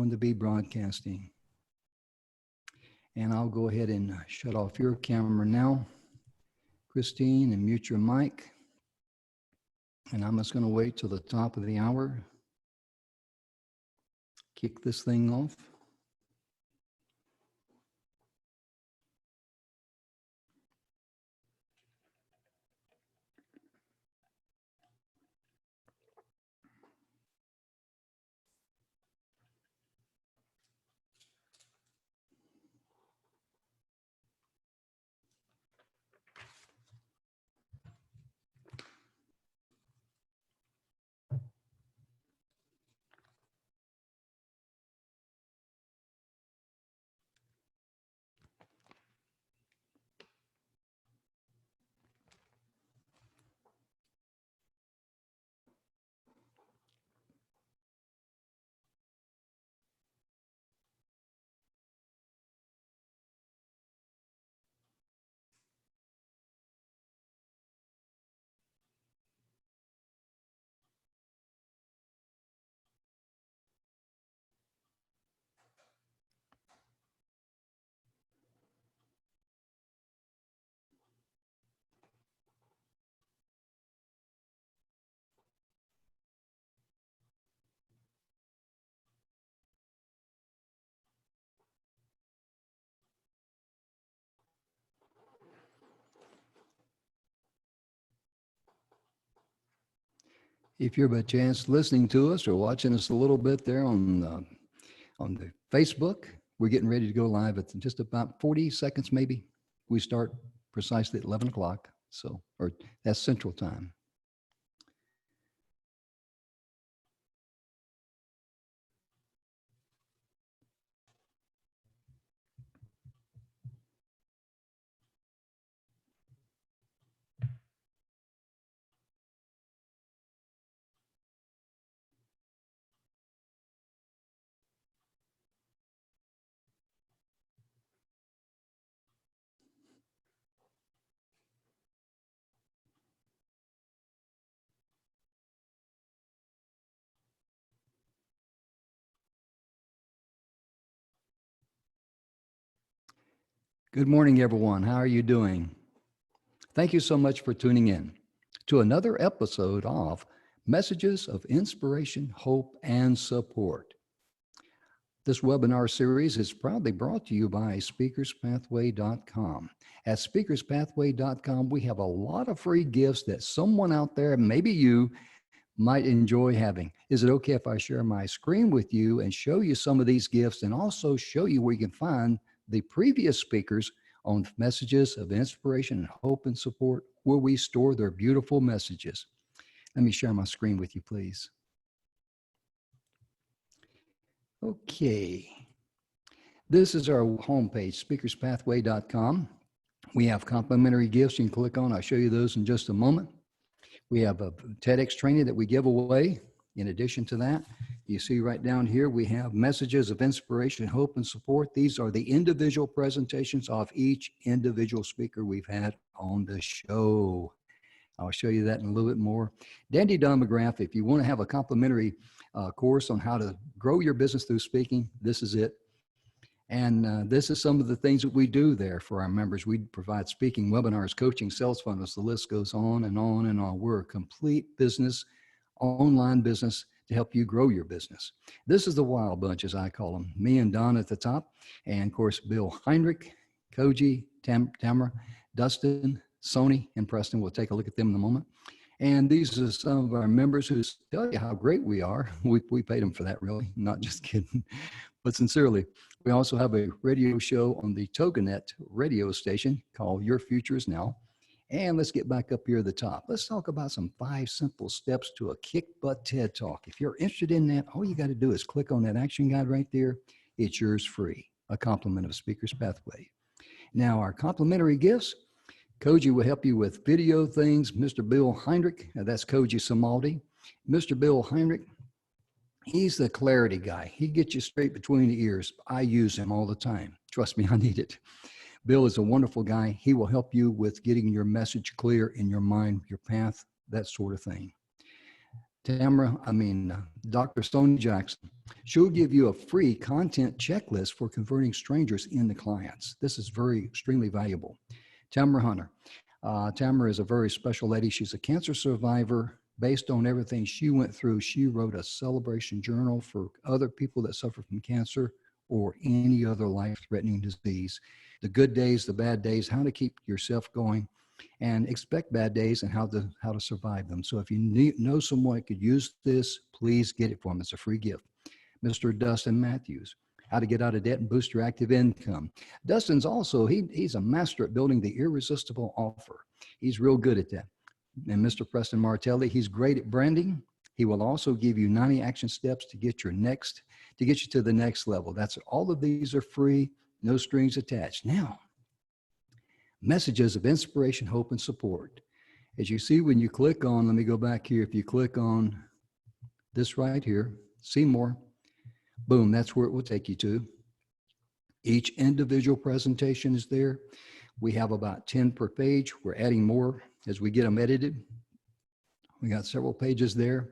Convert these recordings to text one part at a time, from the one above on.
going to be broadcasting. And I'll go ahead and shut off your camera now, Christine, and mute your mic. And I'm just going to wait till the top of the hour. Kick this thing off. If you're by chance listening to us or watching us a little bit there on the Facebook, we're getting ready to go live at just about 40 seconds maybe. We start precisely at 11 o'clock, so, or that's Central Time. Good morning, everyone. How are you doing? Thank you so much for tuning in to another episode of Messages of Inspiration, Hope, and Support. This webinar series is proudly brought to you by speakerspathway.com. At speakerspathway.com, we have a lot of free gifts that someone out there, maybe you, might enjoy having. Is it okay if I share my screen with you and show you some of these gifts and also show you where you can find the previous speakers on Messages of Inspiration and Hope and Support, where we store their beautiful messages? Let me share my screen with you, please. Okay. This is our homepage, speakerspathway.com. We have complimentary gifts you can click on. I'll show you those in just a moment. We have a TEDx training that we give away. In addition to that, you see right down here, we have Messages of Inspiration, Hope, and Support. These are the individual presentations of each individual speaker we've had on the show. I'll show you that in a little bit more. Dandy Demograph, if you want to have a complimentary course on how to grow your business through speaking, this is it. And this is some of the things that we do there for our members. We provide speaking, webinars, coaching, sales funnels. The list goes on and on and on. We're a complete business, online business to help you grow your business. This is the Wild Bunch, as I call them. Me and Don at the top. And, of course, Bill Heinrich, Koji, Tamara, Dustin, Sony, and Preston. We'll take a look at them in a moment. And these are some of our members who tell you how great we are. We paid them for that, really. Not just kidding. But sincerely, we also have a radio show on the Toginet radio station called Your Future Is Now. And let's get back up here at the top. Let's talk about some 5 simple steps to a kick butt TED Talk. If you're interested in that, all you got to do is click on that action guide right there. It's yours free, a compliment of Speakers Pathway. Now, our complimentary gifts, Koji will help you with video things. Mr. Bill Heinrich, that's Koji Samaldi. Mr. Bill Heinrich, he's the clarity guy. He gets you straight between the ears. I use him all the time. Trust me, I need it. Bill is a wonderful guy. He will help you with getting your message clear in your mind, your path, that sort of thing. Dr. Sonia Jackson. She'll give you a free content checklist for converting strangers into clients. This is extremely valuable. Tamara Hunter. Tamara is a very special lady. She's a cancer survivor. Based on everything she went through, she wrote a celebration journal for other people that suffer from cancer or any other life-threatening disease. The good days, the bad days, how to keep yourself going, and expect bad days and how to survive them. So if you know someone that could use this, please get it for them. It's a free gift. Mr. Dustin Matthews, how to get out of debt and boost your active income. Dustin's also, he's a master at building the irresistible offer. He's real good at that. And Mr. Preston Martelli, he's great at branding. He will also give you 90 action steps to get you to the next level. All of these are free, no strings attached. Now, messages of inspiration, hope, and support. As you see, when you click on, let me go back here. If you click on this right here, see more, boom, that's where it will take you to. Each individual presentation is there. We have about 10 per page. We're adding more as we get them edited. We got several pages there.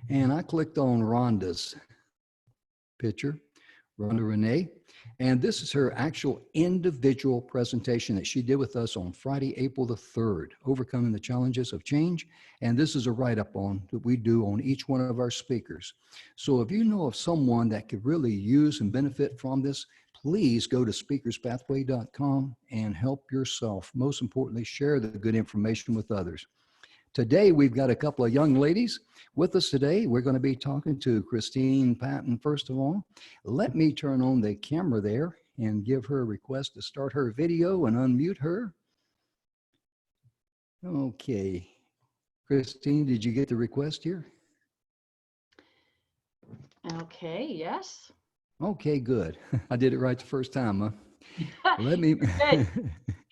And I clicked on Rhonda's picture, Rhonda Renee. And this is her actual individual presentation that she did with us on Friday, April the 3rd, Overcoming the Challenges of Change. And this is a write-up that we do on each one of our speakers. So if you know of someone that could really use and benefit from this, please go to speakerspathway.com and help yourself. Most importantly, share the good information with others. Today, we've got a couple of young ladies with us today. We're going to be talking to Christine Patton, first of all. Let me turn on the camera there and give her a request to start her video and unmute her. Okay. Christine, did you get the request here? Okay, yes. Okay, good. I did it right the first time, huh? Let me. Good.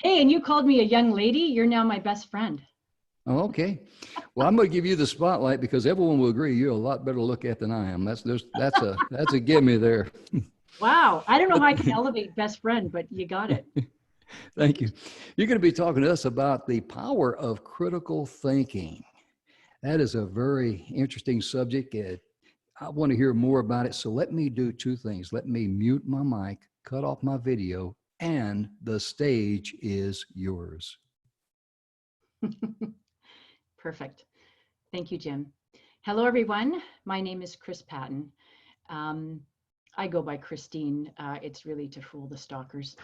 Hey, and you called me a young lady. You're now my best friend. Oh, okay. Well, I'm going to give you the spotlight because everyone will agree you're a lot better to look at than I am. That's a gimme there. Wow. I don't know how I can elevate best friend, but you got it. Thank you. You're going to be talking to us about the power of critical thinking. That is a very interesting subject. I want to hear more about it. So let me do two things. Let me mute my mic, cut off my video, and the stage is yours. Perfect. Thank you, Jim. Hello, everyone. My name is Chris Patton. I go by Christine. It's really to fool the stalkers.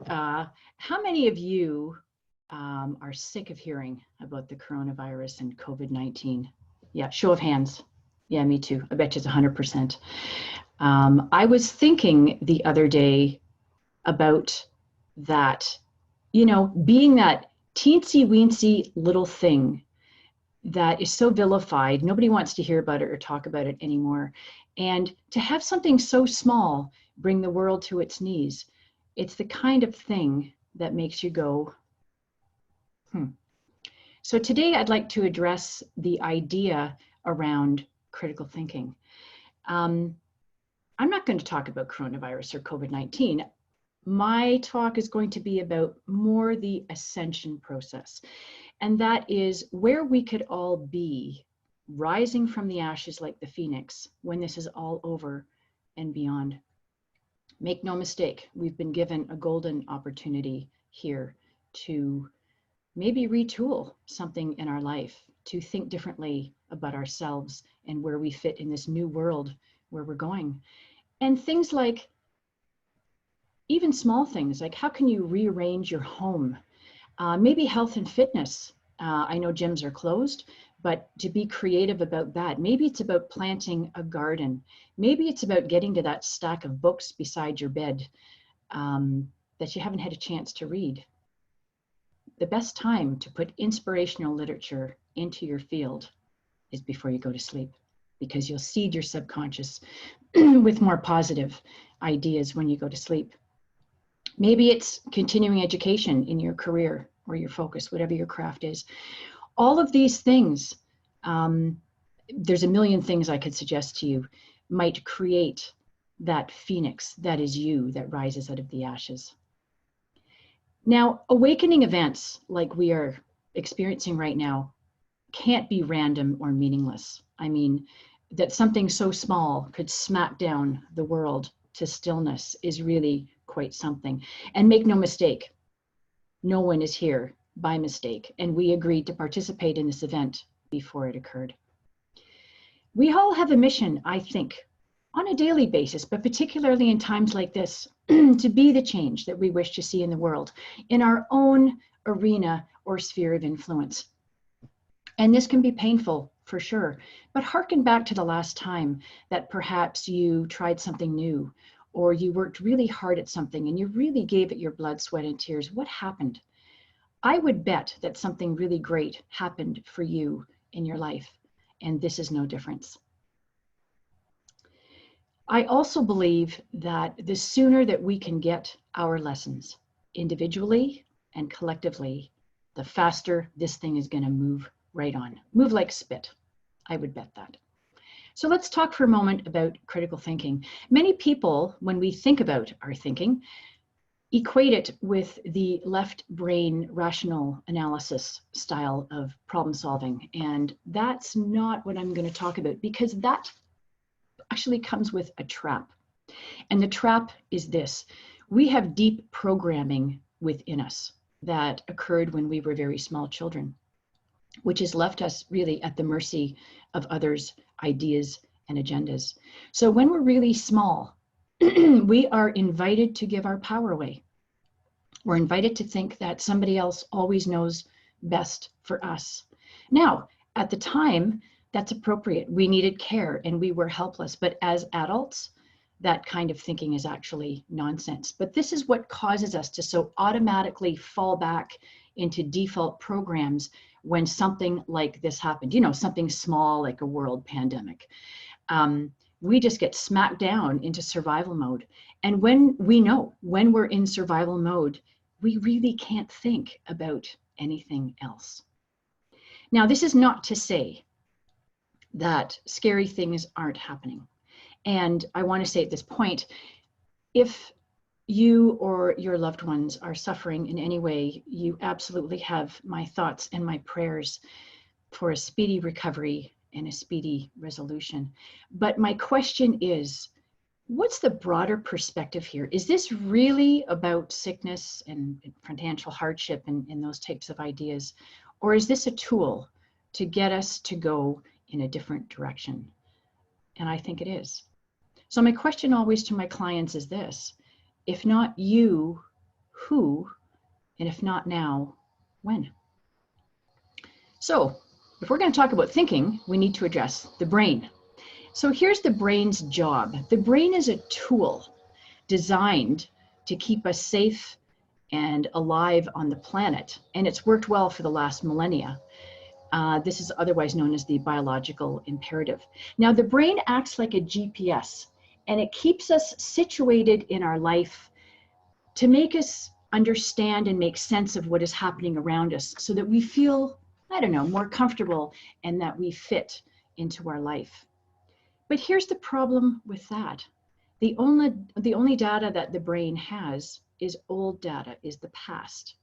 How many of you are sick of hearing about the coronavirus and COVID-19? Yeah, show of hands. Yeah, me too. I bet you it's 100%. I was thinking the other day about that, being that teensy weensy little thing that is so vilified. Nobody wants to hear about it or talk about it anymore. And to have something so small bring the world to its knees, it's the kind of thing that makes you go, So today I'd like to address the idea around critical thinking. I'm not going to talk about coronavirus or COVID-19. My talk is going to be about more the ascension process. And that is where we could all be rising from the ashes like the phoenix when this is all over and beyond. Make no mistake, we've been given a golden opportunity here to maybe retool something in our life, to think differently about ourselves and where we fit in this new world where we're going. And things like, even small things like how can you rearrange your home? Maybe health and fitness. I know gyms are closed, but to be creative about that. Maybe it's about planting a garden. Maybe it's about getting to that stack of books beside your bed that you haven't had a chance to read. The best time to put inspirational literature into your field is before you go to sleep, because you'll seed your subconscious with more positive ideas when you go to sleep. Maybe it's continuing education in your career or your focus, whatever your craft is. All of these things, there's a million things I could suggest to you, might create that phoenix that is you, that rises out of the ashes. Now, awakening events like we are experiencing right now, can't be random or meaningless. I mean, that something so small could smack down the world to stillness is really quite something. And make no mistake, no one is here by mistake, and we agreed to participate in this event before it occurred. We all have a mission, I think, on a daily basis, but particularly in times like this, to be the change that we wish to see in the world, in our own arena or sphere of influence. And this can be painful, for sure, but hearken back to the last time that perhaps you tried something new, or you worked really hard at something and you really gave it your blood, sweat, and tears. What happened? I would bet that something really great happened for you in your life, and this is no difference. I also believe that the sooner that we can get our lessons individually and collectively, the faster this thing is going to move right on. Move like spit. I would bet that. So let's talk for a moment about critical thinking. Many people, when we think about our thinking, equate it with the left brain rational analysis style of problem solving. And that's not what I'm going to talk about, because that actually comes with a trap. And the trap is this: we have deep programming within us that occurred when we were very small children, which has left us really at the mercy of others' ideas and agendas. So when we're really small, we are invited to give our power away. We're invited to think that somebody else always knows best for us. Now, at the time, that's appropriate. We needed care and we were helpless. But as adults, that kind of thinking is actually nonsense. But this is what causes us to so automatically fall back into default programs when something like this happened. You know, something small like a world pandemic. We just get smacked down into survival mode. And when we're in survival mode, we really can't think about anything else. Now, this is not to say that scary things aren't happening. And I want to say at this point, if you or your loved ones are suffering in any way, you absolutely have my thoughts and my prayers for a speedy recovery and a speedy resolution. But my question is, what's the broader perspective here? Is this really about sickness and financial hardship and those types of ideas? Or is this a tool to get us to go in a different direction? And I think it is. So my question always to my clients is this: if not you, who? And if not now, when? So if we're going to talk about thinking, we need to address the brain. So here's the brain's job. The brain is a tool designed to keep us safe and alive on the planet. And it's worked well for the last millennia. This is otherwise known as the biological imperative. Now, the brain acts like a GPS, and it keeps us situated in our life to make us understand and make sense of what is happening around us so that we feel, I don't know, more comfortable and that we fit into our life. But here's the problem with that. The only data that the brain has is old data, is the past.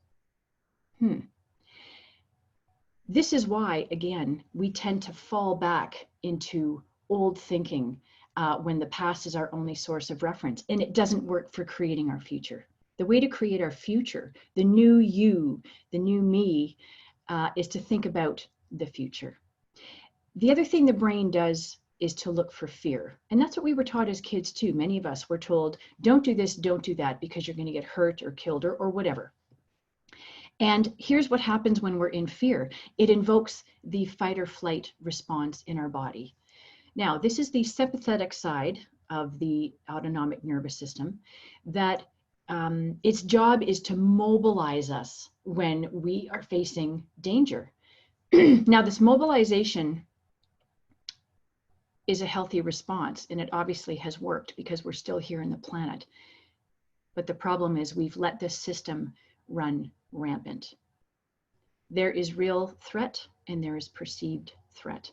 This is why, again, we tend to fall back into old thinking when the past is our only source of reference, and it doesn't work for creating our future. The way to create our future, the new you, the new me, is to think about the future. The other thing the brain does is to look for fear. And that's what we were taught as kids too. Many of us were told, don't do this, don't do that, because you're going to get hurt or killed or whatever. And here's what happens when we're in fear. It invokes the fight or flight response in our body. Now, this is the sympathetic side of the autonomic nervous system that its job is to mobilize us when we are facing danger. Now, this mobilization is a healthy response, and it obviously has worked because we're still here on the planet. But the problem is we've let this system run rampant. There is real threat and there is perceived threat.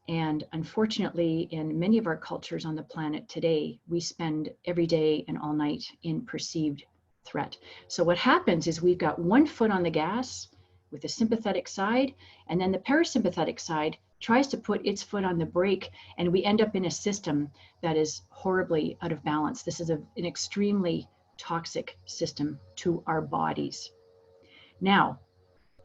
And unfortunately, in many of our cultures on the planet today, we spend every day and all night in perceived threat. So what happens is we've got one foot on the gas with the sympathetic side, and then the parasympathetic side tries to put its foot on the brake, and we end up in a system that is horribly out of balance. This is an extremely toxic system to our bodies. Now,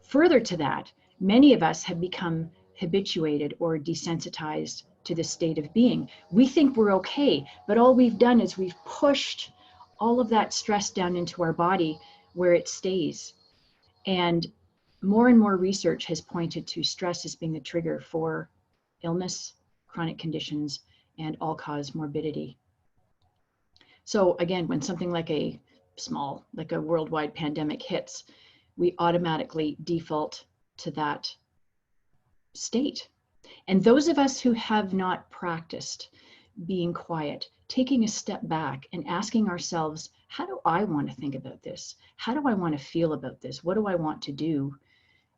further to that, many of us have become habituated or desensitized to this state of being. We think we're okay, but all we've done is we've pushed all of that stress down into our body where it stays. And more research has pointed to stress as being the trigger for illness, chronic conditions, and all-cause morbidity. So again, when something like a worldwide pandemic hits, we automatically default to that state. And those of us who have not practiced being quiet, taking a step back and asking ourselves, how do I want to think about this? How do I want to feel about this? What do I want to do?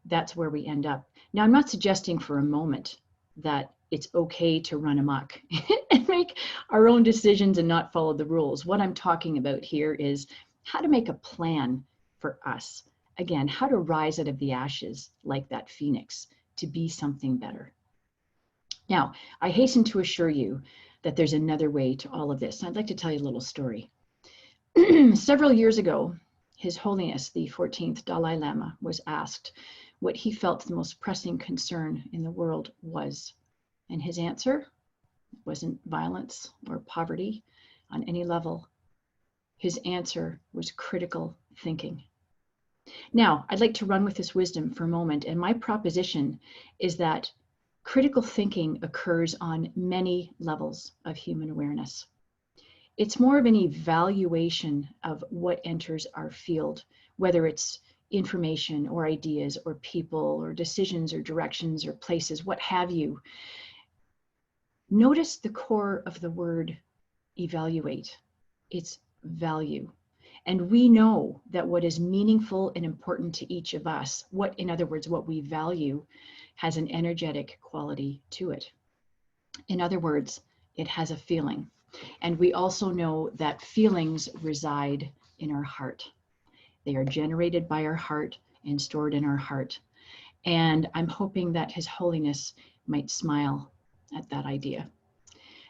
That's where we end up. Now, I'm not suggesting for a moment that it's okay to run amok and make our own decisions and not follow the rules. What I'm talking about here is how to make a plan for us. Again, how to rise out of the ashes like that phoenix to be something better. Now, I hasten to assure you that there's another way to all of this. I'd like to tell you a little story. Several years ago, His Holiness, the 14th Dalai Lama, was asked what he felt the most pressing concern in the world was. And his answer wasn't violence or poverty on any level. His answer was critical thinking. Now, I'd like to run with this wisdom for a moment, and my proposition is that critical thinking occurs on many levels of human awareness. It's more of an evaluation of what enters our field, whether it's information or ideas or people or decisions or directions or places, what have you. Notice the core of the word evaluate. It's value. And we know that what is meaningful and important to each of us, in other words, what we value, has an energetic quality to it. In other words, it has a feeling. And we also know that feelings reside in our heart. They are generated by our heart and stored in our heart. And I'm hoping that His Holiness might smile at that idea.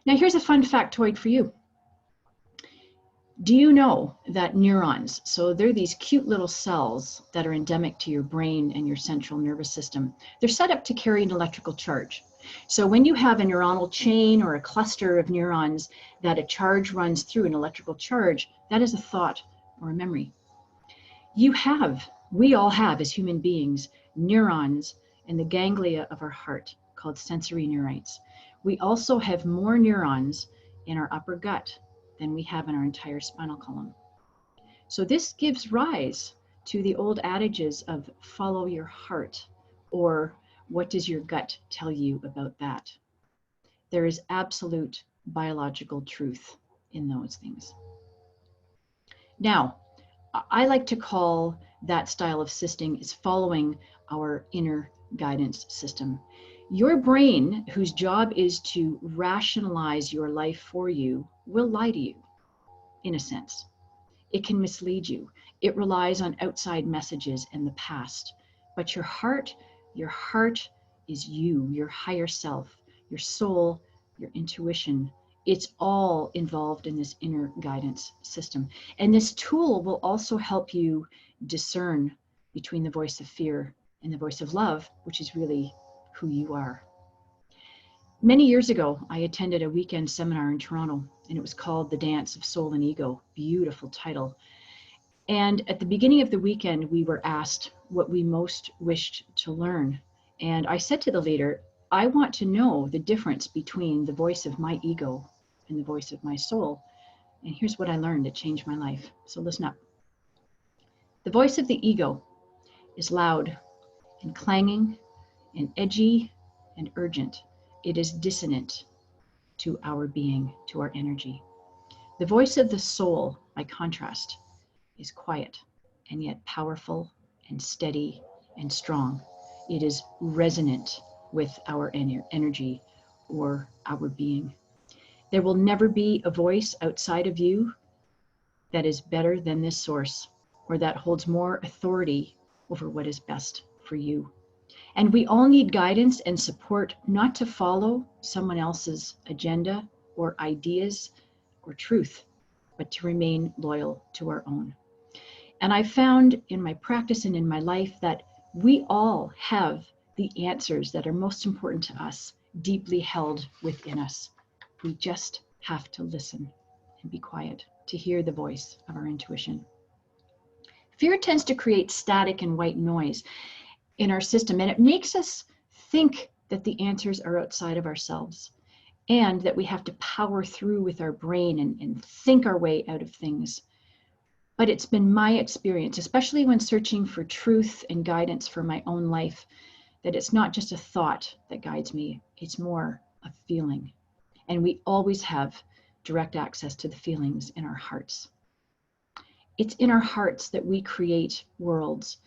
Now, here's a fun factoid for you. Do you know that neurons, so they're these cute little cells that are endemic to your brain and your central nervous system, they're set up to carry an electrical charge. So when you have a neuronal chain or a cluster of neurons that a charge runs through, an electrical charge, that is a thought or a memory. We all have as human beings, neurons in the ganglia of our heart called sensory neurites. We also have more neurons in our upper gut than we have in our entire spinal column. So this gives rise to the old adages of follow your heart, or what does your gut tell you about that? There is absolute biological truth in those things. Now, I like to call that style of assisting is following our inner guidance system. Your brain, whose job is to rationalize your life for you, will lie to you, in a sense. It can mislead you. It relies on outside messages in the past. But your heart is you, your higher self, your soul, your intuition. It's all involved in this inner guidance system. And this tool will also help you discern between the voice of fear and the voice of love, which is really who you are. Many years ago, I attended a weekend seminar in Toronto, and it was called The Dance of Soul and Ego. Beautiful title. And at the beginning of the weekend, we were asked what we most wished to learn. And I said to the leader, I want to know the difference between the voice of my ego and the voice of my soul. And here's what I learned that changed my life. So listen up. The voice of the ego is loud and clanging and edgy and urgent. It is dissonant to our being, to our energy. The voice of the soul, by contrast, is quiet and yet powerful and steady and strong. It is resonant with our energy or our being. There will never be a voice outside of you that is better than this source or that holds more authority over what is best for you. And we all need guidance and support, not to follow someone else's agenda or ideas or truth, but to remain loyal to our own. And I found in my practice and in my life that we all have the answers that are most important to us deeply held within us. We just have to listen and be quiet to hear the voice of our intuition. Fear tends to create static and white noise in our system, and it makes us think that the answers are outside of ourselves and that we have to power through with our brain and think our way out of things. But it's been my experience, especially when searching for truth and guidance for my own life, that it's not just a thought that guides me, it's more a feeling. And we always have direct access to the feelings in our hearts. It's in our hearts that we create worlds,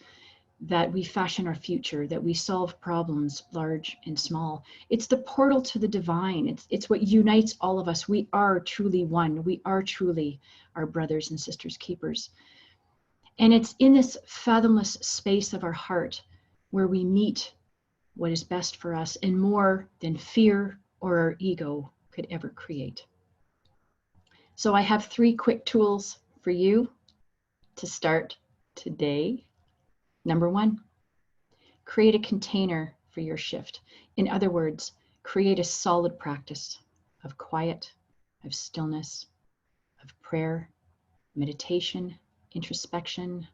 that we fashion our future, that we solve problems large and small. It's the portal to the divine. It's what unites all of us. We are truly one. We are truly our brothers and sisters keepers. And it's in this fathomless space of our heart where we meet what is best for us and more than fear or our ego could ever create. So I have 3 quick tools for you to start today. Number 1, create a container for your shift. In other words, create a solid practice of quiet, of stillness, of prayer, meditation, introspection,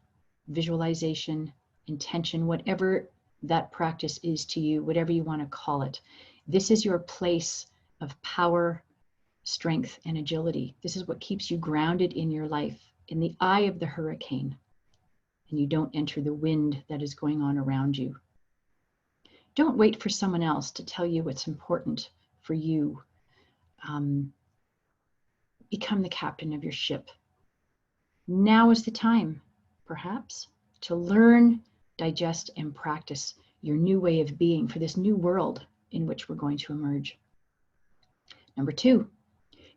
visualization, intention, whatever that practice is to you, whatever you want to call it. This is your place of power, strength, and agility. This is what keeps you grounded in your life, in the eye of the hurricane, and you don't enter the wind that is going on around you. Don't wait for someone else to tell you what's important for you. Become the captain of your ship. Now is the time, perhaps, to learn, digest, and practice your new way of being for this new world in which we're going to emerge. Number 2,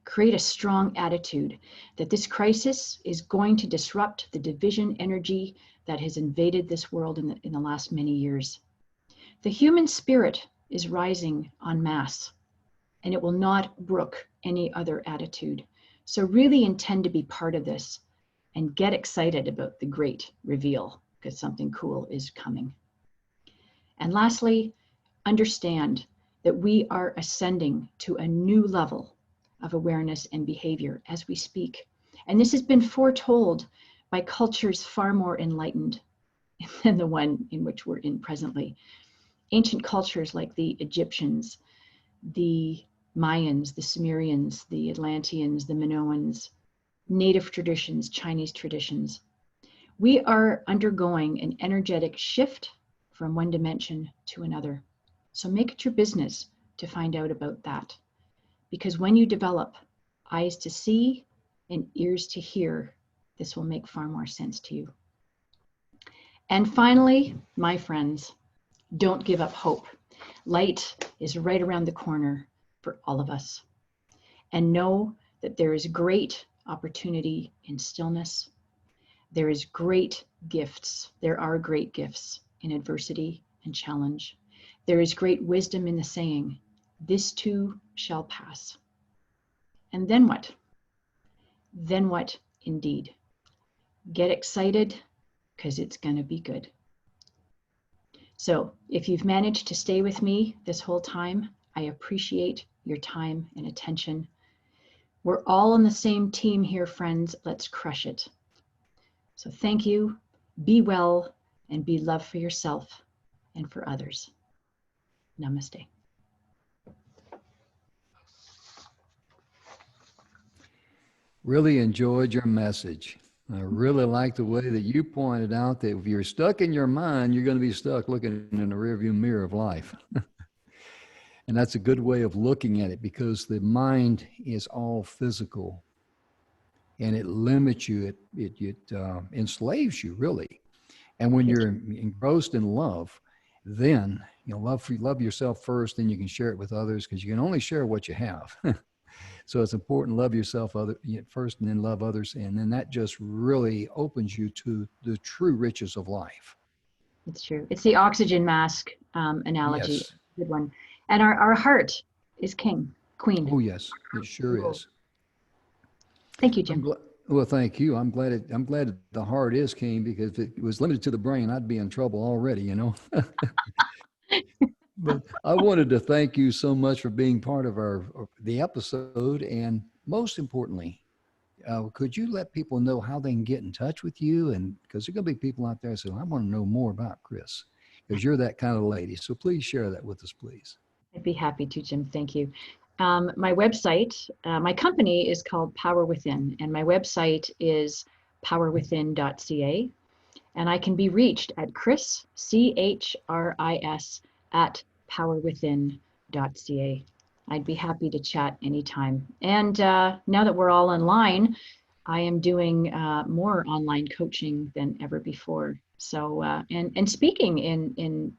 create a strong attitude that this crisis is going to disrupt the division energy that has invaded this world in the last many years. The human spirit is rising en masse, and it will not brook any other attitude. So really intend to be part of this and get excited about the great reveal, because something cool is coming. And lastly, understand that we are ascending to a new level of awareness and behavior as we speak. And this has been foretold by cultures far more enlightened than the one in which we're in presently. Ancient cultures like the Egyptians, the Mayans, the Sumerians, the Atlanteans, the Minoans, native traditions, Chinese traditions. We are undergoing an energetic shift from one dimension to another. So make it your business to find out about that. Because when you develop eyes to see and ears to hear, this will make far more sense to you. And finally, my friends, don't give up hope. Light is right around the corner for all of us. And know that there is great opportunity in stillness. There is great gifts. There are great gifts in adversity and challenge. There is great wisdom in the saying, this too shall pass. And then what? Then what indeed? Get excited, because it's going to be good. So if you've managed to stay with me this whole time, I appreciate your time and attention. We're all on the same team here, friends. Let's crush it. So thank you, be well, and be love for yourself and for others. Namaste. Really enjoyed your message. I really like the way that you pointed out that if you're stuck in your mind, you're going to be stuck looking in the rearview mirror of life. And that's a good way of looking at it, because the mind is all physical and it limits you, it enslaves you, really. And when you're engrossed in love, then love yourself first, then you can share it with others, because you can only share what you have. So it's important to love yourself first and then love others. And then that just really opens you to the true riches of life. It's true. It's the oxygen mask analogy. Yes. Good one. And our heart is king, queen. Oh, yes, it sure Cool. is. Thank you, I'm Jim. glad. Well, thank you. I'm glad the heart is king, because if it was limited to the brain, I'd be in trouble already, you know. But I wanted to thank you so much for being part of the episode, and most importantly, could you let people know how they can get in touch with you? And because there are going to be people out there saying, I want to know more about Chris, because you're that kind of lady. So please share that with us, please. I'd be happy to, Jim. Thank you. My website, my company is called Power Within, and my website is powerwithin.ca. And I can be reached at Chris, CHRIS, at powerwithin.ca. I'd be happy to chat anytime. And now that we're all online, I am doing more online coaching than ever before. So, and speaking in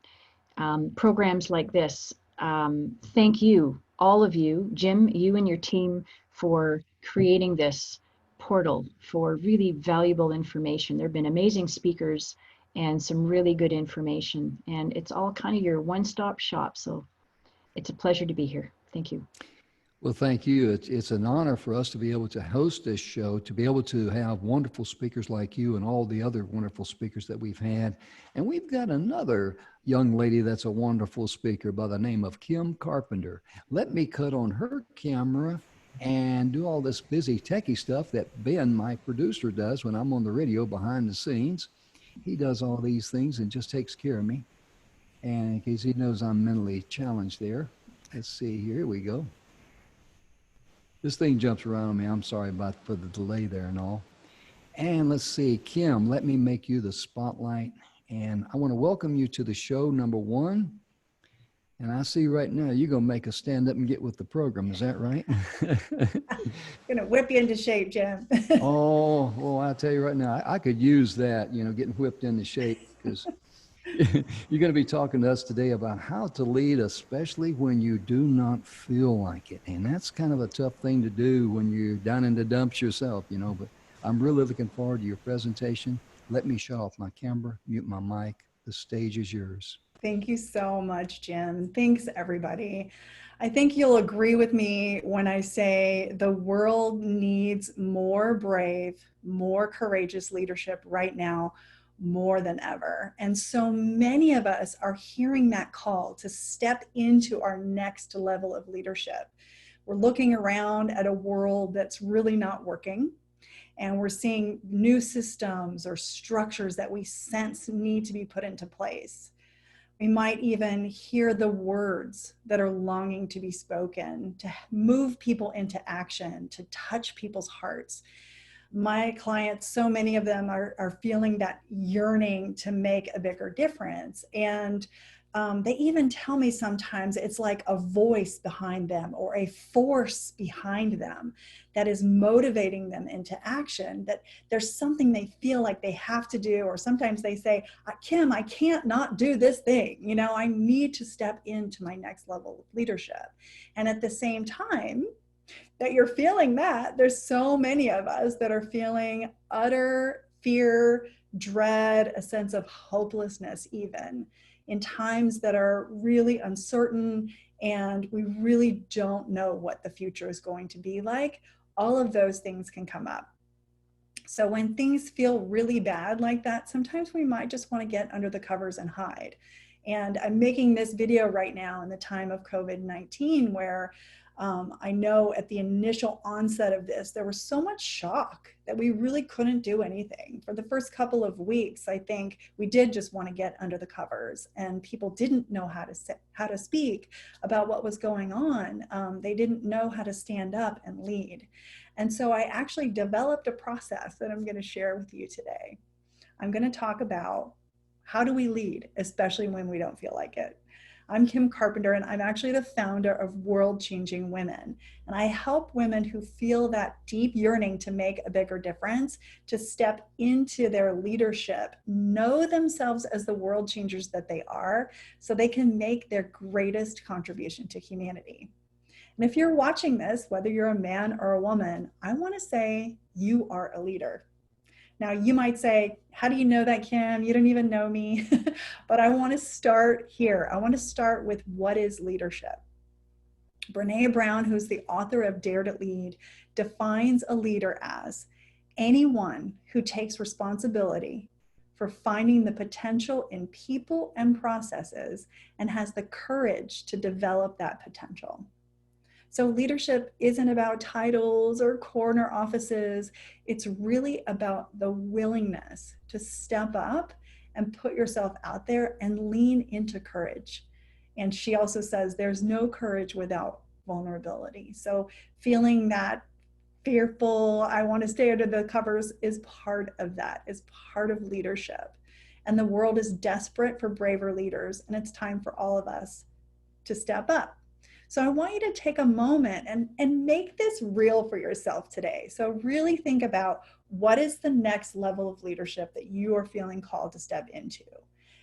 programs like this. Thank you, all of you, Jim, you and your team, for creating this portal for really valuable information. There have been amazing speakers and some really good information, and it's all kind of your one-stop shop. So it's a pleasure to be here. Thank you. Well, thank you. It's an honor for us to be able to host this show, to be able to have wonderful speakers like you and all the other wonderful speakers that we've had. And we've got another young lady that's a wonderful speaker by the name of Kim Carpenter. Let me cut on her camera and do all this busy techie stuff that Ben, my producer, does when I'm on the radio behind the scenes. He does all these things and just takes care of me. And in case he knows I'm mentally challenged there, let's see, here we go. This thing jumps around on me. I'm sorry about for the delay there and all. And let's see, Kim, let me make you the spotlight. And I want to welcome you to the show number 1. And I see right now you're going to make us stand up and get with the program. Is that right? Going to whip you into shape, Jim. Oh, well, I'll tell you right now, I could use that, getting whipped into shape, because you're going to be talking to us today about how to lead, especially when you do not feel like it. And that's kind of a tough thing to do when you're down in the dumps yourself, but I'm really looking forward to your presentation. Let me shut off my camera, mute my mic. The stage is yours. Thank you so much, Jim. Thanks, everybody. I think you'll agree with me when I say the world needs more brave, more courageous leadership right now, more than ever. And so many of us are hearing that call to step into our next level of leadership. We're looking around at a world that's really not working. And we're seeing new systems or structures that we sense need to be put into place. We might even hear the words that are longing to be spoken, to move people into action, to touch people's hearts. My clients, so many of them are feeling that yearning to make a bigger difference. And they even tell me sometimes it's like a voice behind them or a force behind them that is motivating them into action, that there's something they feel like they have to do. Or sometimes they say, Kim, I can't not do this thing. I need to step into my next level of leadership. And at the same time that you're feeling that, there's so many of us that are feeling utter fear, dread, a sense of hopelessness even, in times that are really uncertain and we really don't know what the future is going to be like. All of those things can come up. So when things feel really bad like that, sometimes we might just want to get under the covers and hide. And I'm making this video right now in the time of COVID-19 where I know at the initial onset of this, there was so much shock that we really couldn't do anything. For the first couple of weeks, I think we did just want to get under the covers, and people didn't know how to speak about what was going on. They didn't know how to stand up and lead. And so I actually developed a process that I'm going to share with you today. I'm going to talk about how do we lead, especially when we don't feel like it. I'm Kim Carpenter, and I'm actually the founder of World Changing Women. And I help women who feel that deep yearning to make a bigger difference, to step into their leadership, know themselves as the world changers that they are, so they can make their greatest contribution to humanity. And if you're watching this, whether you're a man or a woman, I want to say you are a leader. Now, you might say, how do you know that, Kim? You don't even know me. But I want to start here. I want to start with what is leadership. Brené Brown, who's the author of Dare to Lead, defines a leader as anyone who takes responsibility for finding the potential in people and processes and has the courage to develop that potential. So leadership isn't about titles or corner offices. It's really about the willingness to step up and put yourself out there and lean into courage. And she also says there's no courage without vulnerability. So feeling that fearful, I want to stay under the covers is part of that, is part of leadership. And the world is desperate for braver leaders, and it's time for all of us to step up. So I want you to take a moment and make this real for yourself today. So really think about what is the next level of leadership that you are feeling called to step into.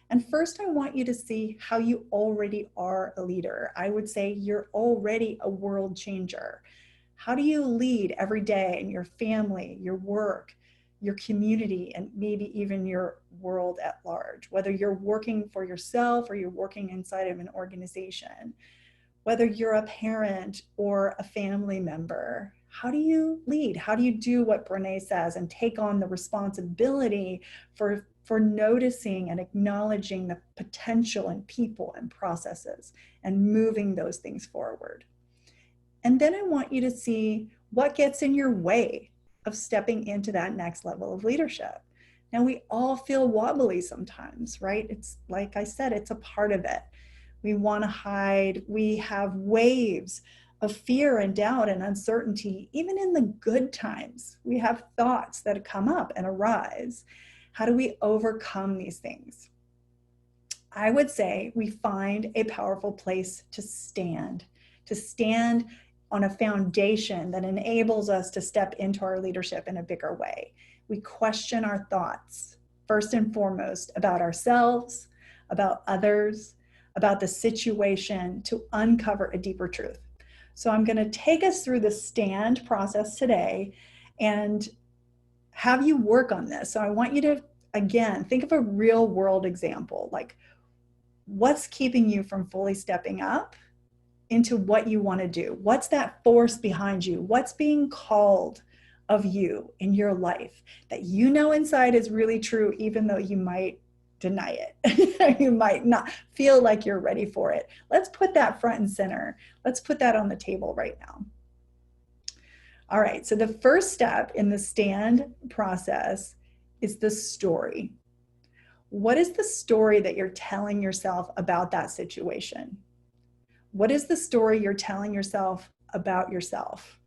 And first, I want you to see how you already are a leader. I would say you're already a world changer. How do you lead every day in your family, your work, your community, and maybe even your world at large? Whether you're working for yourself or you're working inside of an organization, whether you're a parent or a family member, how do you lead? How do you do what Brené says and take on the responsibility for noticing and acknowledging the potential in people and processes and moving those things forward? And then I want you to see what gets in your way of stepping into that next level of leadership. Now, we all feel wobbly sometimes, right? It's like I said, it's a part of it. We want to hide. We have waves of fear and doubt and uncertainty. Even in the good times, we have thoughts that come up and arise. How do we overcome these things? I would say we find a powerful place to stand on a foundation that enables us to step into our leadership in a bigger way. We question our thoughts, first and foremost, about ourselves, about others, about the situation, to uncover a deeper truth. So I'm going to take us through the stand process today and have you work on this. So I want you to, again, think of a real world example, like what's keeping you from fully stepping up into what you want to do? What's that force behind you? What's being called of you in your life that you know inside is really true, even though you might deny it. You might not feel like you're ready for it. Let's put that front and center. Let's put that on the table right now. All right, so the first step in the stand process is the story. What is the story that you're telling yourself about that situation? What is the story you're telling yourself about yourself?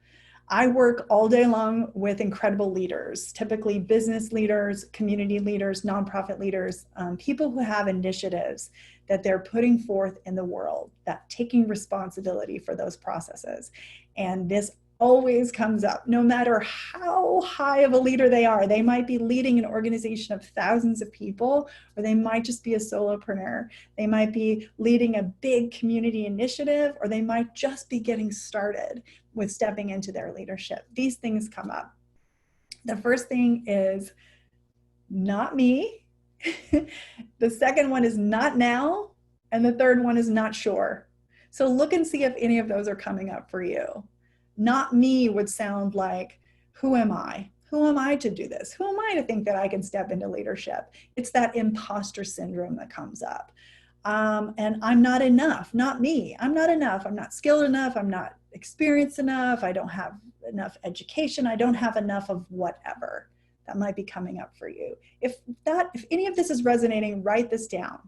I work all day long with incredible leaders, typically business leaders, community leaders, nonprofit leaders, people who have initiatives that they're putting forth in the world, that taking responsibility for those processes. And this always comes up, no matter how high of a leader they are. They might be leading an organization of thousands of people, or they might just be a solopreneur. They might be leading a big community initiative, or they might just be getting started with stepping into their leadership. These things come up. The first thing is not me. The second one is not now. And the third one is not sure. So look and see if any of those are coming up for you. Not me would sound like, who am I? Who am I to do this? Who am I to think that I can step into leadership? It's that imposter syndrome that comes up. And I'm not enough, not me. I'm not enough. I'm not skilled enough. I'm not experienced enough. I don't have enough education. I don't have enough of whatever. That might be coming up for you. If any of this is resonating, write this down.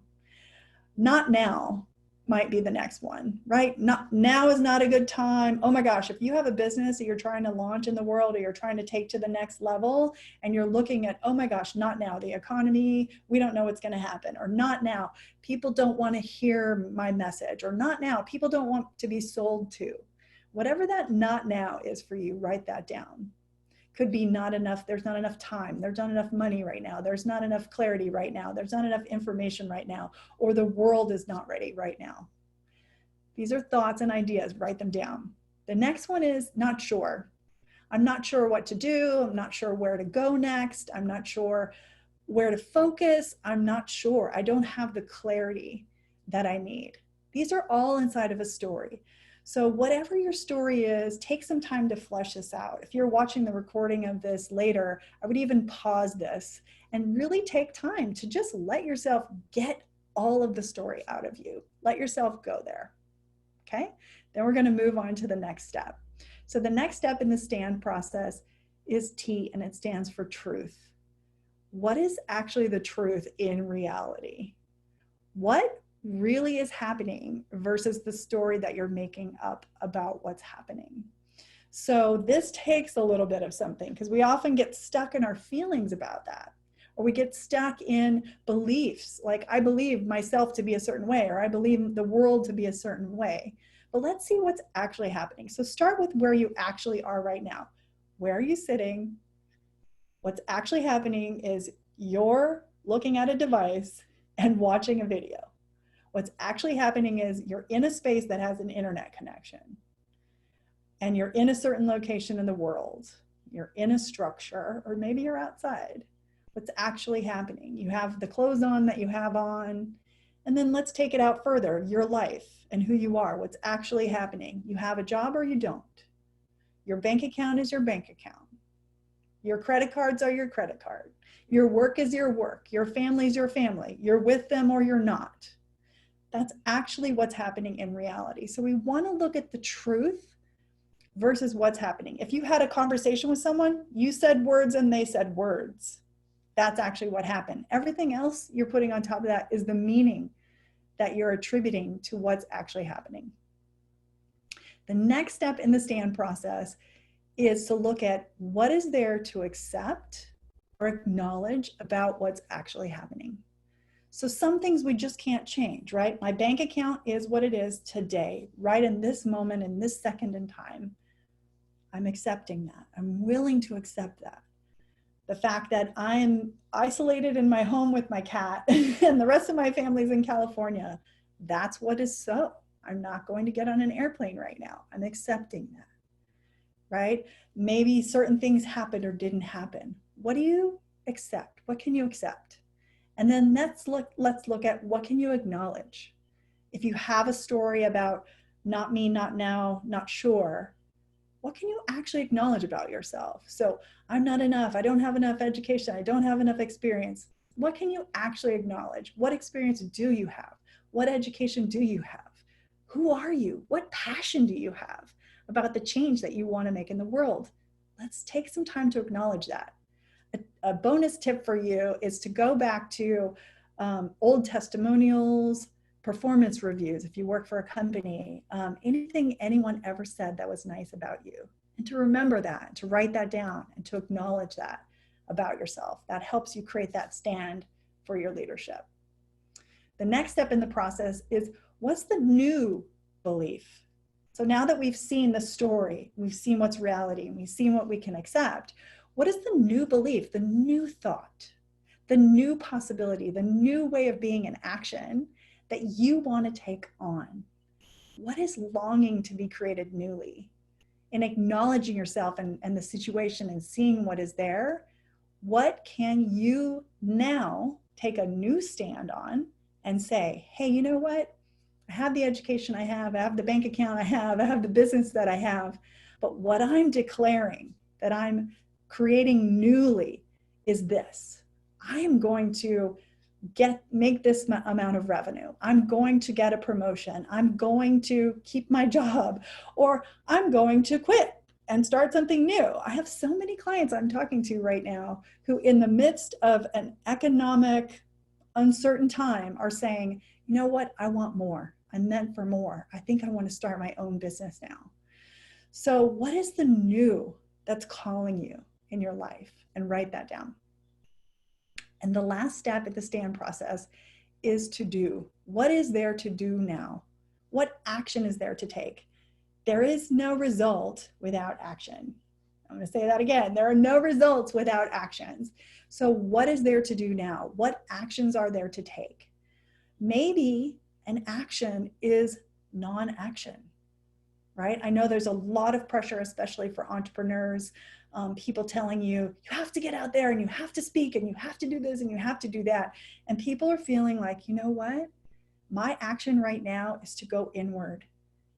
Not now might be the next one, right? Not now is not a good time. Oh my gosh, if you have a business that you're trying to launch in the world or you're trying to take to the next level and you're looking at, oh my gosh, not now, the economy, we don't know what's going to happen, or not now, people don't want to hear my message, or not now, people don't want to be sold to. Whatever that not now is for you, write that down. Could be not enough, there's not enough time, there's not enough money right now, there's not enough clarity right now, there's not enough information right now, or the world is not ready right now. These are thoughts and ideas, write them down. The next one is not sure. I'm not sure what to do. I'm not sure where to go next. I'm not sure where to focus. I'm not sure. I don't have the clarity that I need. These are all inside of a story. So whatever your story is, take some time to flesh this out. If you're watching the recording of this later, I would even pause this and really take time to just let yourself get all of the story out of you. Let yourself go there. Okay? Then we're going to move on to the next step. So the next step in the STAND process is T, and it stands for truth. What is actually the truth in reality? What really is happening versus the story that you're making up about what's happening? So this takes a little bit of something, because we often get stuck in our feelings about that, or we get stuck in beliefs like, I believe myself to be a certain way, or I believe the world to be a certain way. But let's see what's actually happening. So start with where you actually are right now. Where are you sitting? What's actually happening is you're looking at a device and watching a video. What's actually happening is you're in a space that has an internet connection, and you're in a certain location in the world. You're in a structure, or maybe you're outside. What's actually happening? You have the clothes on that you have on. And then let's take it out further, your life and who you are, what's actually happening. You have a job or you don't. Your bank account is your bank account. Your credit cards are your credit card. Your work is your work. Your family is your family. You're with them or you're not. That's actually what's happening in reality. So we want to look at the truth versus what's happening. If you had a conversation with someone, you said words and they said words. That's actually what happened. Everything else you're putting on top of that is the meaning that you're attributing to what's actually happening. The next step in the STAND process is to look at what is there to accept or acknowledge about what's actually happening. So some things we just can't change, right? My bank account is what it is today, right in this moment, in this second in time. I'm accepting that. I'm willing to accept that. The fact that I'm isolated in my home with my cat and the rest of my family's in California, that's what is so. I'm not going to get on an airplane right now. I'm accepting that, right? Maybe certain things happened or didn't happen. What do you accept? What can you accept? And then let's look at what can you acknowledge. If you have a story about not me, not now, not sure, what can you actually acknowledge about yourself? So I'm not enough. I don't have enough education. I don't have enough experience. What can you actually acknowledge? What experience do you have? What education do you have? Who are you? What passion do you have about the change that you want to make in the world? Let's take some time to acknowledge that. A bonus tip for you is to go back to old testimonials, performance reviews, if you work for a company, anything anyone ever said that was nice about you. And to remember that, to write that down, and to acknowledge that about yourself. That helps you create that stand for your leadership. The next step in the process is, what's the new belief? So now that we've seen the story, we've seen what's reality, and we've seen what we can accept, what is the new belief, the new thought, the new possibility, the new way of being in action that you want to take on? What is longing to be created newly? In acknowledging yourself and the situation and seeing what is there, what can you now take a new stand on and say, hey, you know what? I have the education I have the bank account I have the business that I have, but what I'm declaring that I'm creating newly is this. I am going to make this amount of revenue. I'm going to get a promotion. I'm going to keep my job, or I'm going to quit and start something new. I have so many clients I'm talking to right now who, in the midst of an economic uncertain time, are saying, you know what? I want more. I'm meant for more. I think I want to start my own business now. So what is the new that's calling you in your life? And write that down. And the last step in the STAND process is to do. What is there to do now? What action is there to take? There is no result without action. I'm going to say that again. There are no results without actions. So what is there to do now? What actions are there to take? Maybe an action is non-action. right? I know there's a lot of pressure, especially for entrepreneurs, people telling you, you have to get out there and you have to speak and you have to do this and you have to do that. And people are feeling like, you know what? My action right now is to go inward,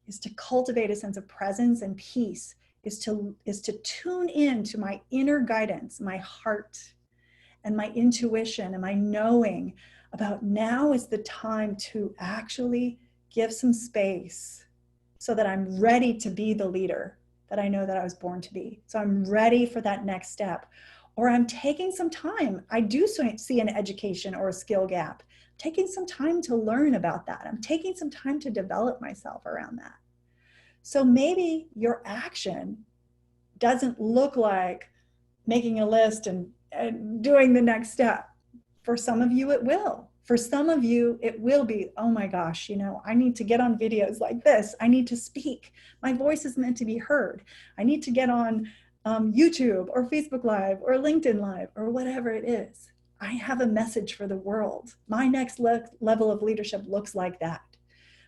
is to cultivate a sense of presence and peace, is to tune in to my inner guidance, my heart and my intuition and my knowing about now is the time to actually give some space so that I'm ready to be the leader that I know that I was born to be. So I'm ready for that next step. Or I'm taking some time. I do see an education or a skill gap. Taking some time to learn about that. I'm taking some time to develop myself around that. So maybe your action doesn't look like making a list and doing the next step. For some of you, it will. For some of you, it will be, oh my gosh, I need to get on videos like this. I need to speak. My voice is meant to be heard. I need to get on YouTube or Facebook Live or LinkedIn Live or whatever it is. I have a message for the world. My next level of leadership looks like that.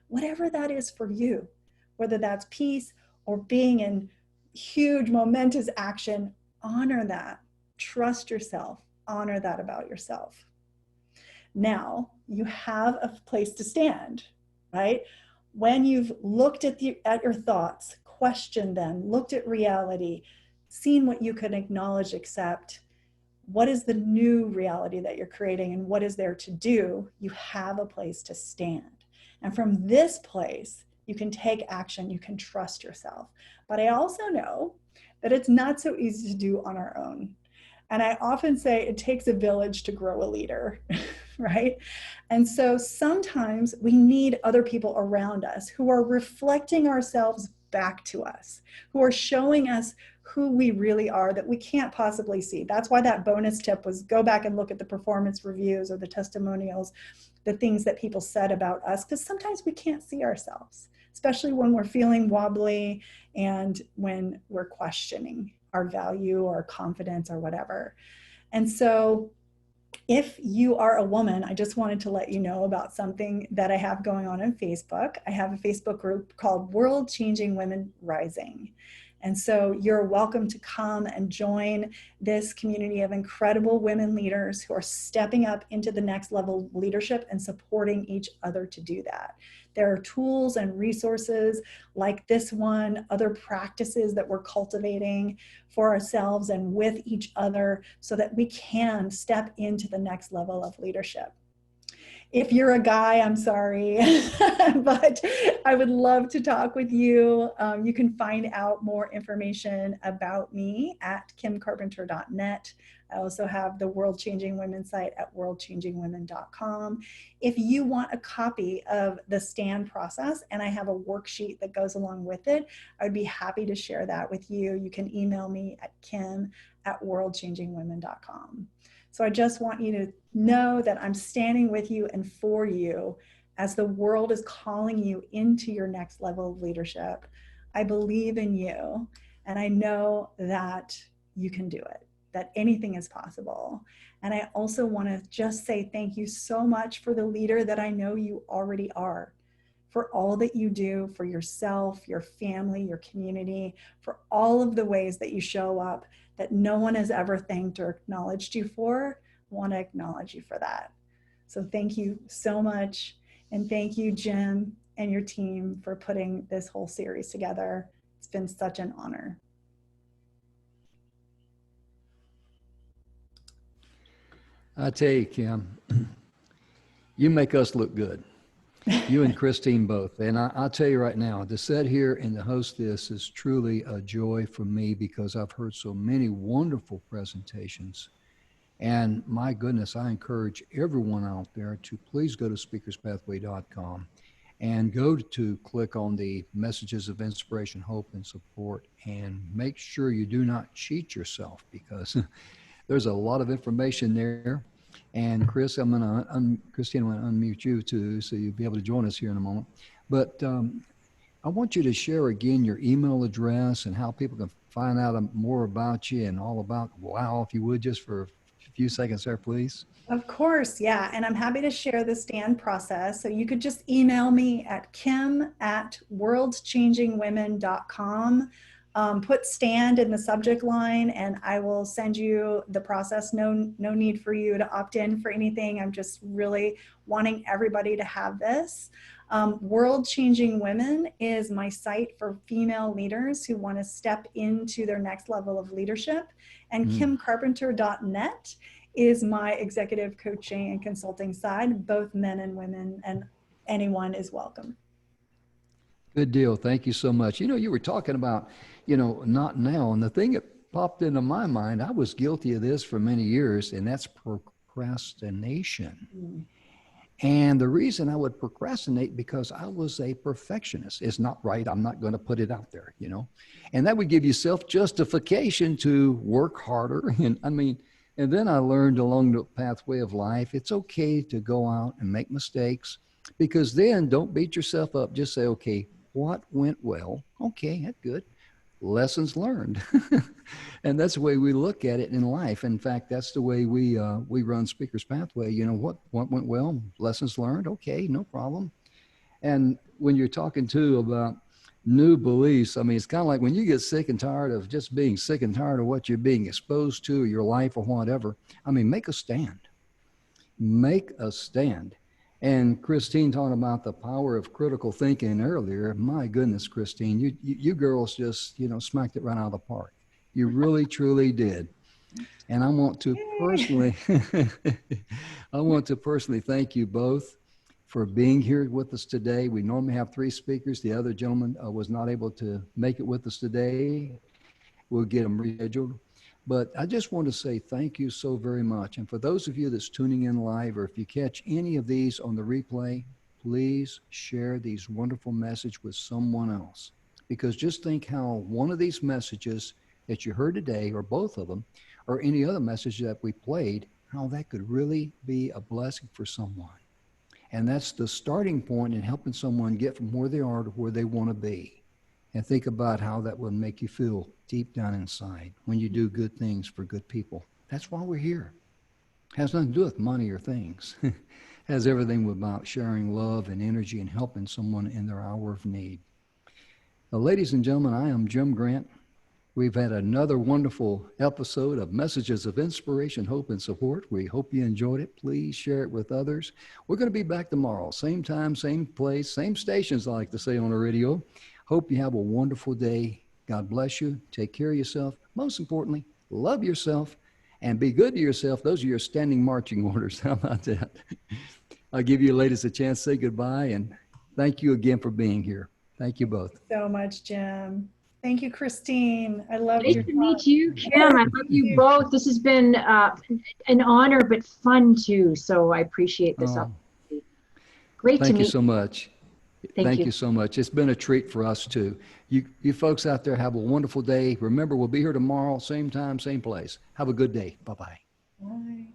Whatever that is for you, whether that's peace or being in huge momentous action, honor that. Trust yourself. Honor that about yourself. Now you have a place to stand, right? When you've looked at your thoughts, questioned them, looked at reality, seen what you can acknowledge, accept, what is the new reality that you're creating and what is there to do, you have a place to stand. And from this place, you can take action, you can trust yourself. But I also know that it's not so easy to do on our own. And I often say it takes a village to grow a leader, right? And so sometimes we need other people around us who are reflecting ourselves back to us, who are showing us who we really are that we can't possibly see. That's why that bonus tip was go back and look at the performance reviews or the testimonials, the things that people said about us, because sometimes we can't see ourselves, especially when we're feeling wobbly and when we're questioning our value or confidence or whatever. And so if you are a woman, I just wanted to let you know about something that I have going on Facebook. I have a Facebook group called World Changing Women Rising. And so you're welcome to come and join this community of incredible women leaders who are stepping up into the next level of leadership and supporting each other to do that. There are tools and resources like this one, other practices that we're cultivating for ourselves and with each other so that we can step into the next level of leadership. If you're a guy, I'm sorry, but I would love to talk with you. You can find out more information about me at kimcarpenter.net. I also have the World Changing Women site at worldchangingwomen.com. If you want a copy of the STAND process, and I have a worksheet that goes along with it, I would be happy to share that with you. You can email me at kim@worldchangingwomen.com. So I just want you to know that I'm standing with you and for you as the world is calling you into your next level of leadership. I believe in you, and I know that you can do it, that anything is possible. And I also want to just say thank you so much for the leader that I know you already are, for all that you do for yourself, your family, your community, for all of the ways that you show up that no one has ever thanked or acknowledged you for. I want to acknowledge you for that. So thank you so much. And thank you, Jim, and your team for putting this whole series together. It's been such an honor. I tell you, Kim, you make us look good. You and Christine both. And I'll tell you right now, to sit here and to host this is truly a joy for me because I've heard so many wonderful presentations. And my goodness, I encourage everyone out there to please go to speakerspathway.com and go to click on the messages of inspiration, hope, and support, and make sure you do not cheat yourself because there's a lot of information there. And Chris, Christine, I'm going to unmute you too, so you'll be able to join us here in a moment. But I want you to share again your email address and how people can find out more about you and all about WOW, if you would, just for a few seconds there, please. Of course, yeah. And I'm happy to share the stand process. So you could just email me at kim@worldchangingwomen.com. Put stand in the subject line and I will send you the process. No need for you to opt in for anything. I'm just really wanting everybody to have this. World Changing Women is my site for female leaders who want to step into their next level of leadership. And kimcarpenter.net is my executive coaching and consulting side. Both men and women and anyone is welcome. Good deal. Thank you so much. You were talking about, not now. And the thing that popped into my mind, I was guilty of this for many years, and that's procrastination. And the reason I would procrastinate because I was a perfectionist. It's not right. I'm not going to put it out there, And that would give you self-justification to work harder. And then I learned along the pathway of life, it's okay to go out and make mistakes, because then don't beat yourself up. Just say, okay, what went well? Okay, that's good. Lessons learned. And that's the way we look at it in life. In fact, that's the way we run Speaker's Pathway. What went well? Lessons learned. Okay, no problem. And when you're talking too about new beliefs, it's kind of like when you get sick and tired of just being sick and tired of what you're being exposed to, or your life or whatever. make a stand. Make a stand. And Christine talked about the power of critical thinking earlier. My goodness, Christine, you girls just, smacked it right out of the park. You really, truly did. And I want to personally thank you both for being here with us today. We normally have 3 speakers. The other gentleman was not able to make it with us today. We'll get them rescheduled. But I just want to say thank you so very much. And for those of you that's tuning in live, or if you catch any of these on the replay, please share these wonderful messages with someone else. Because just think how one of these messages that you heard today, or both of them, or any other message that we played, how that could really be a blessing for someone. And that's the starting point in helping someone get from where they are to where they want to be. And think about how that would make you feel deep down inside when you do good things for good people. That's why we're here. It has nothing to do with money or things. It has everything about sharing love and energy and helping someone in their hour of need. Now, ladies and gentlemen, I am Jim Grant. We've had another wonderful episode of Messages of Inspiration, Hope, and Support. We hope you enjoyed it. Please share it with others. We're going to be back tomorrow. Same time, same place, same stations, I like to say on the radio. Hope you have a wonderful day. God bless you. Take care of yourself. Most importantly, love yourself and be good to yourself. Those are your standing marching orders. How about that? I'll give you ladies a chance to say goodbye, and thank you again for being here. Thank you both. So much, Jim. Thank you, Christine. I love Nice you. to meet you, Kim. I love you both. This has been an honor, but fun too. So I appreciate this opportunity. Great to meet you. Thank you so much. Thank you. You so much. It's been a treat for us too. You folks out there have a wonderful day. Remember, we'll be here tomorrow, same time, same place. Have a good day. Bye-bye. Bye.